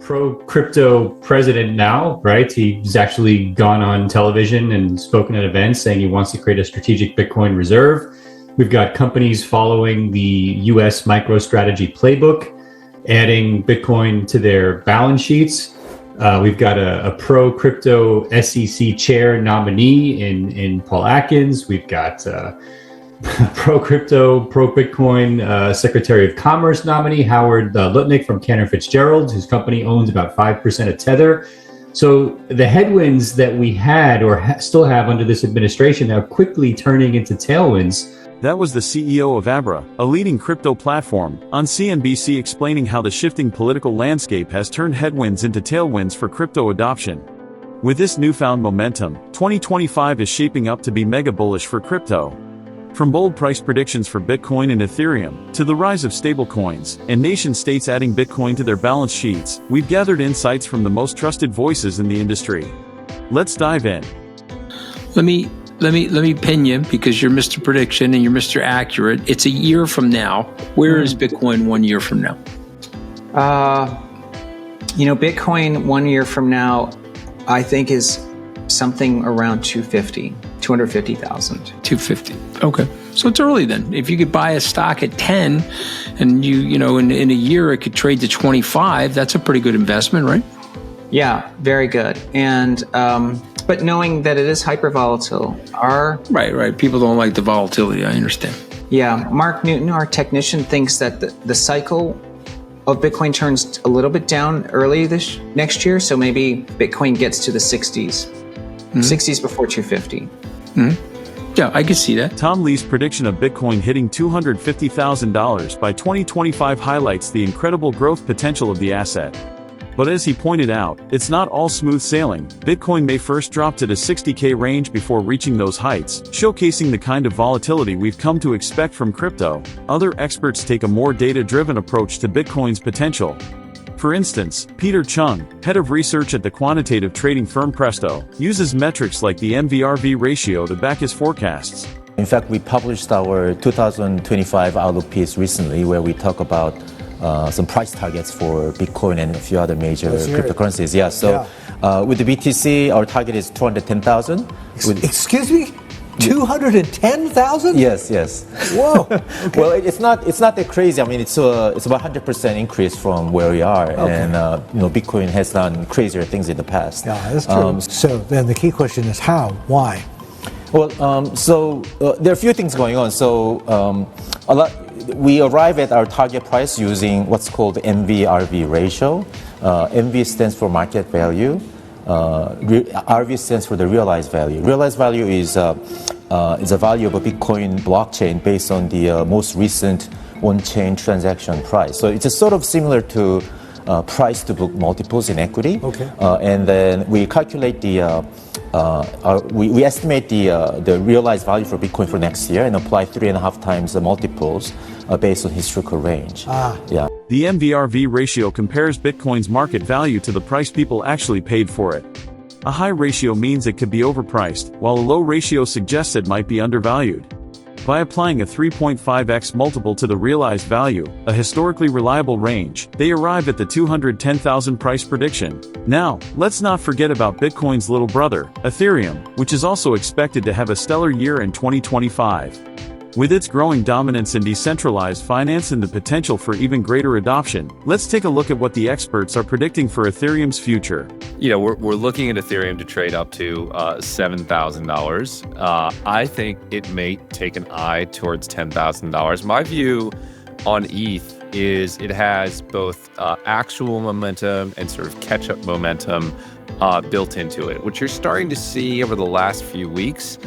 pro-crypto president now, right? He's actually gone on television and spoken at events saying he wants to create a strategic Bitcoin reserve. We've got companies following the US MicroStrategy playbook, adding Bitcoin to their balance sheets. We've got a pro-crypto SEC chair nominee in Paul Atkins. We've got pro-crypto, pro-Bitcoin Secretary of Commerce nominee Howard Lutnick from Cantor Fitzgerald, whose company owns about 5% of Tether. So the headwinds that we had or still have under this administration are quickly turning into tailwinds. That was the CEO of Abra, a leading crypto platform, on CNBC explaining how the shifting political landscape has turned headwinds into tailwinds for crypto adoption. With this newfound momentum, 2025 is shaping up to be mega bullish for crypto. From bold price predictions for Bitcoin and Ethereum, to the rise of stablecoins, and nation-states adding Bitcoin to their balance sheets, we've gathered insights from the most trusted voices in the industry. Let's dive in. Let me pin you, because you're Mr. Prediction and you're Mr. Accurate. It's a year from now. Where is Bitcoin 1 year from now? Bitcoin 1 year from now, I think is something around 250,000. 250. Okay. So it's early then. If you could buy a stock at 10 and in a year it could trade to 25, that's a pretty good investment, right? Yeah, very good. And, but knowing that it is hyper volatile, Right. People don't like the volatility. I understand. Yeah. Mark Newton, our technician, thinks that the cycle of Bitcoin turns a little bit down early next year. So maybe Bitcoin gets to the 60s, 60s before 250. Yeah, I can see that. Tom Lee's prediction of Bitcoin hitting $250,000 by 2025 highlights the incredible growth potential of the asset. But as he pointed out, it's not all smooth sailing. Bitcoin may first drop to the 60K range before reaching those heights, showcasing the kind of volatility we've come to expect from crypto. Other experts take a more data-driven approach to Bitcoin's potential. For instance, Peter Chung, head of research at the quantitative trading firm Presto, uses metrics like the MVRV ratio to back his forecasts. In fact, we published our 2025 Outlook piece recently where we talk about some price targets for Bitcoin and a few other major cryptocurrencies. With the BTC, our target is 210,000. Excuse me? 210,000? Yes. Whoa. Okay. Well, it's not that crazy. I mean, it's about 100% increase from where we are, and Bitcoin has done crazier things in the past. Yeah, that's true. So then the key question is how? Why? Well, there are a few things going on. We arrive at our target price using what's called MVRV ratio. MV stands for market value. RV stands for the realized value. Realized value is a value of a Bitcoin blockchain based on the most recent on-chain transaction price. So it's sort of similar to price to book multiples in equity. Okay. And then we calculate we estimate the realized value for Bitcoin for next year and apply 3.5 times the multiples based on historical range. Yeah. The MVRV ratio compares Bitcoin's market value to the price people actually paid for it. A high ratio means it could be overpriced, while a low ratio suggests it might be undervalued. By applying a 3.5x multiple to the realized value, a historically reliable range, they arrive at the 210,000 price prediction. Now, let's not forget about Bitcoin's little brother, Ethereum, which is also expected to have a stellar year in 2025. With its growing dominance in decentralized finance and the potential for even greater adoption, let's take a look at what the experts are predicting for Ethereum's future. We're looking at Ethereum to trade up to $7,000. I think it may take an eye towards $10,000. My view on ETH is it has both actual momentum and sort of catch-up momentum built into it, which you're starting to see over the last few weeks.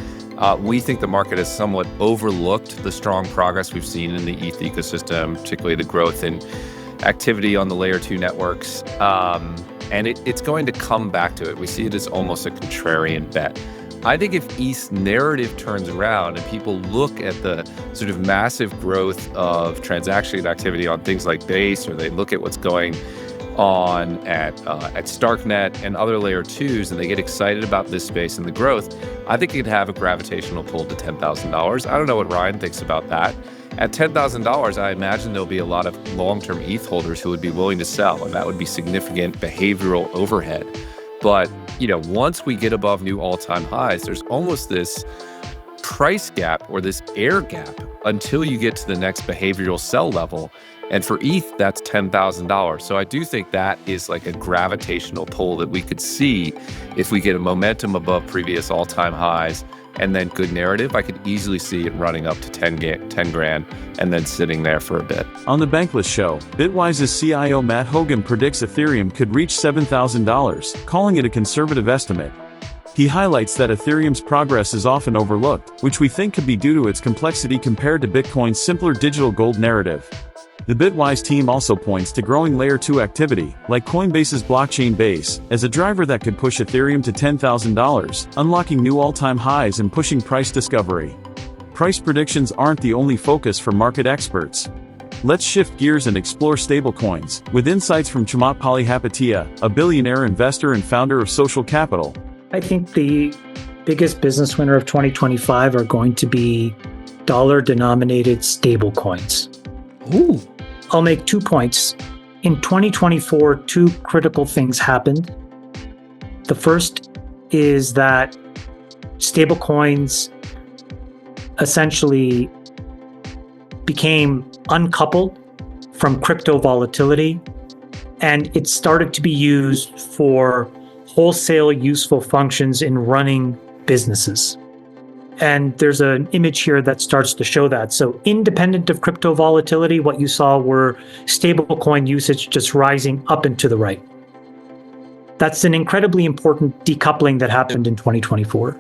We think the market has somewhat overlooked the strong progress we've seen in the ETH ecosystem, particularly the growth in activity on the layer 2 networks. And it's going to come back to it. We see it as almost a contrarian bet. I think if ETH's narrative turns around and people look at the sort of massive growth of transaction activity on things like Base, or they look at what's going on at Starknet and other layer 2s, and they get excited about this space and the growth, I think it could have a gravitational pull to $10,000. I don't know what Ryan thinks about that. At $10,000, I imagine there'll be a lot of long-term ETH holders who would be willing to sell, and that would be significant behavioral overhead. But, once we get above new all-time highs, there's almost this price gap or this air gap until you get to the next behavioral sell level. And for ETH, that's $10,000. So I do think that is like a gravitational pull that we could see if we get a momentum above previous all-time highs and then good narrative. I could easily see it running up to 10 grand and then sitting there for a bit. On the Bankless show, Bitwise's CIO Matt Hogan predicts Ethereum could reach $7,000, calling it a conservative estimate. He highlights that Ethereum's progress is often overlooked, which we think could be due to its complexity compared to Bitcoin's simpler digital gold narrative. The Bitwise team also points to growing Layer 2 activity, like Coinbase's blockchain base, as a driver that could push Ethereum to $10,000, unlocking new all-time highs and pushing price discovery. Price predictions aren't the only focus for market experts. Let's shift gears and explore stablecoins, with insights from Chamath Palihapitiya, a billionaire investor and founder of Social Capital. I think the biggest business winner of 2025 are going to be dollar-denominated stablecoins. Ooh. I'll make 2 points. In 2024, 2 critical things happened. The first is that stablecoins essentially became uncoupled from crypto volatility, and it started to be used for wholesale useful functions in running businesses. And there's an image here that starts to show that. So independent of crypto volatility, what you saw were stablecoin usage just rising up and to the right. That's an incredibly important decoupling that happened in 2024.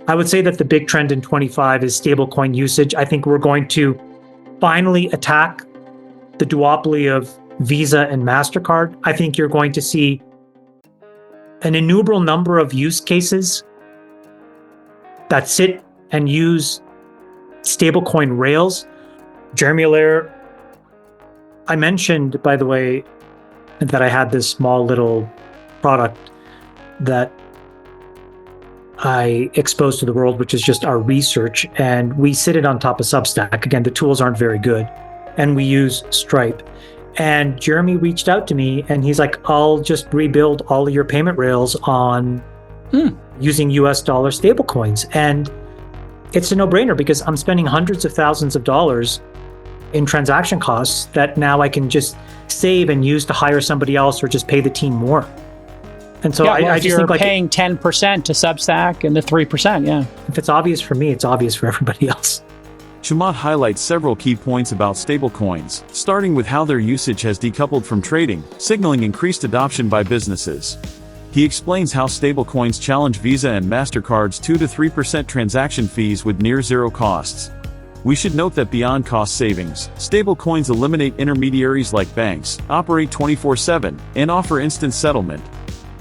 I would say that the big trend in 25 is stablecoin usage. I think we're going to finally attack the duopoly of Visa and Mastercard. I think you're going to see an innumerable number of use cases that sit and use stablecoin rails. Jeremy Allaire, I mentioned, by the way, that I had this small little product that I exposed to the world, which is just our research, and we sit it on top of Substack. Again, the tools aren't very good, and we use Stripe. And Jeremy reached out to me and he's like, I'll just rebuild all of your payment rails on using US dollar stablecoins. And it's a no-brainer because I'm spending hundreds of thousands of dollars in transaction costs that now I can just save and use to hire somebody else or just pay the team more. And so I just think, like, paying 10% to Substack and the 3%, if it's obvious for me, it's obvious for everybody else. Chamath highlights several key points about stablecoins, starting with how their usage has decoupled from trading, signaling increased adoption by businesses. He explains how stablecoins challenge Visa and Mastercard's 2 to 3% transaction fees with near zero costs. We should note that beyond cost savings, stablecoins eliminate intermediaries like banks, operate 24/7, and offer instant settlement.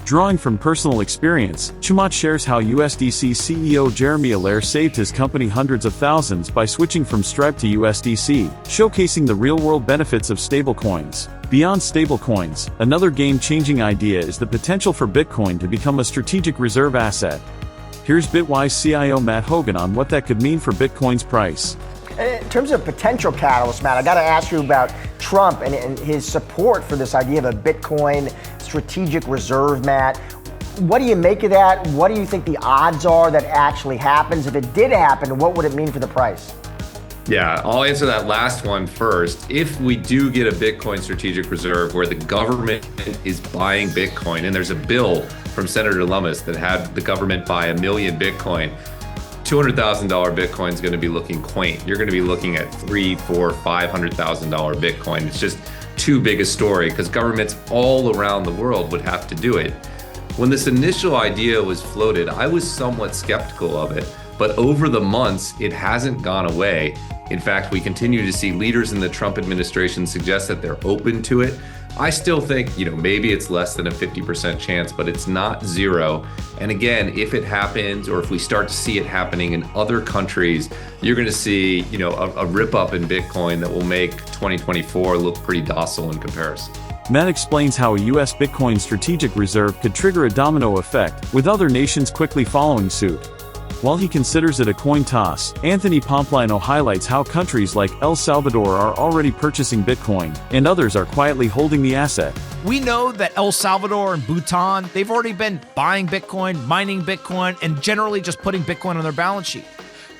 Drawing from personal experience, Chamath shares how USDC CEO Jeremy Allaire saved his company hundreds of thousands by switching from Stripe to USDC, showcasing the real-world benefits of stablecoins. Beyond stablecoins, another game-changing idea is the potential for Bitcoin to become a strategic reserve asset. Here's Bitwise CIO Matt Hogan on what that could mean for Bitcoin's price. In terms of potential catalysts, Matt, I got to ask you about Trump and his support for this idea of a Bitcoin strategic reserve, Matt. What do you make of that? What do you think the odds are that actually happens? If it did happen, what would it mean for the price? Yeah, I'll answer that last one first. If we do get a Bitcoin strategic reserve where the government is buying Bitcoin, and there's a bill from Senator Lummis that had the government buy 1 million Bitcoin, $200,000 Bitcoin is going to be looking quaint. You're going to be looking at $300,000, $400,000, $500,000 Bitcoin. It's just too big a story because governments all around the world would have to do it. When this initial idea was floated, I was somewhat skeptical of it, but over the months, it hasn't gone away. In fact, we continue to see leaders in the Trump administration suggest that they're open to it. I still think, maybe it's less than a 50% chance, but it's not zero. And again, if it happens, or if we start to see it happening in other countries, you're going to see, a rip up in Bitcoin that will make 2024 look pretty docile in comparison. Matt explains how a US Bitcoin strategic reserve could trigger a domino effect, with other nations quickly following suit. While he considers it a coin toss, Anthony Pompliano highlights how countries like El Salvador are already purchasing Bitcoin, and others are quietly holding the asset. We know that El Salvador and Bhutan, they've already been buying Bitcoin, mining Bitcoin, and generally just putting Bitcoin on their balance sheet.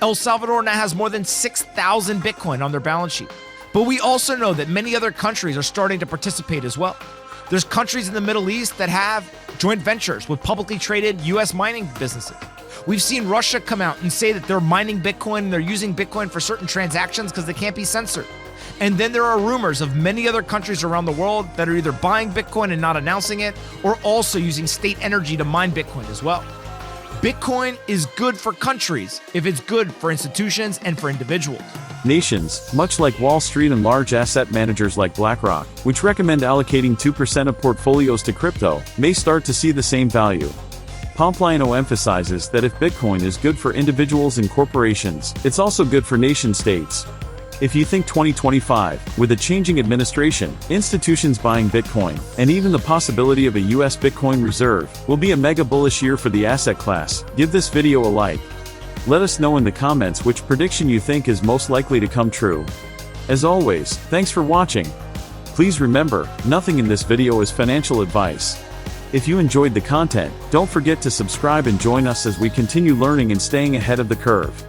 El Salvador now has more than 6,000 Bitcoin on their balance sheet. But we also know that many other countries are starting to participate as well. There's countries in the Middle East that have joint ventures with publicly traded US mining businesses. We've seen Russia come out and say that they're mining Bitcoin and they're using Bitcoin for certain transactions because they can't be censored. And then there are rumors of many other countries around the world that are either buying Bitcoin and not announcing it, or also using state energy to mine Bitcoin as well. Bitcoin is good for countries if it's good for institutions and for individuals. Nations, much like Wall Street and large asset managers like BlackRock, which recommend allocating 2% of portfolios to crypto, may start to see the same value. Pompliano emphasizes that if Bitcoin is good for individuals and corporations, it's also good for nation-states. If you think 2025, with a changing administration, institutions buying Bitcoin, and even the possibility of a US Bitcoin reserve, will be a mega bullish year for the asset class, give this video a like. Let us know in the comments which prediction you think is most likely to come true. As always, thanks for watching. Please remember, nothing in this video is financial advice. If you enjoyed the content, don't forget to subscribe and join us as we continue learning and staying ahead of the curve.